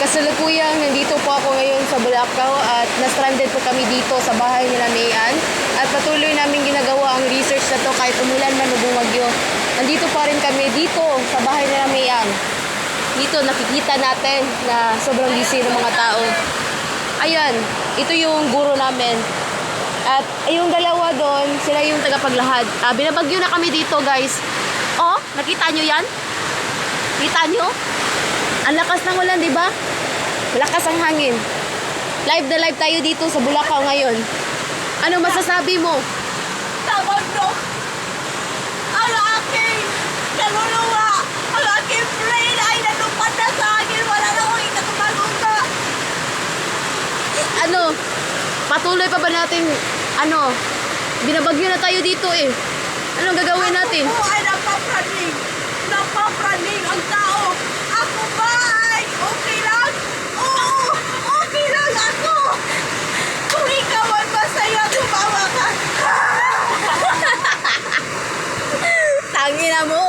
Kasalukuyang nandito po ako ngayon sa Bulacau at na-stranded po kami dito sa bahay nila Mayan at patuloy namin ginagawa ang research na to kahit umulan man o bumagyo. Nandito pa rin kami dito sa bahay nila Mayan. Dito nakikita natin na sobrang busy ng mga tao. Ayan, ito yung guro namin. At yung dalawa doon, sila yung tagapaglahad. Binabagyo na kami dito, guys. Oh, nakita nyo yan? Kita nyo? Ang lakas ng ulan, di ba? Malakas ang hangin. Live na live tayo dito sa Bulacau ngayon. Ano masasabi mo? Tawag no! Ang aking kaluluwa! Ang aking brain ay natupad na sa akin! Wala na akong ikatumaluga! Ano? Patuloy pa ba natin? Ano? Binabagyo na tayo dito eh. Anong gagawin natin? Ako ay napapraning! Napapraning ang tao! Ako ba ay okay lang? Oo! Okay lang ako! Kung ikaw ay masaya, tumawa ka! Tangina mo!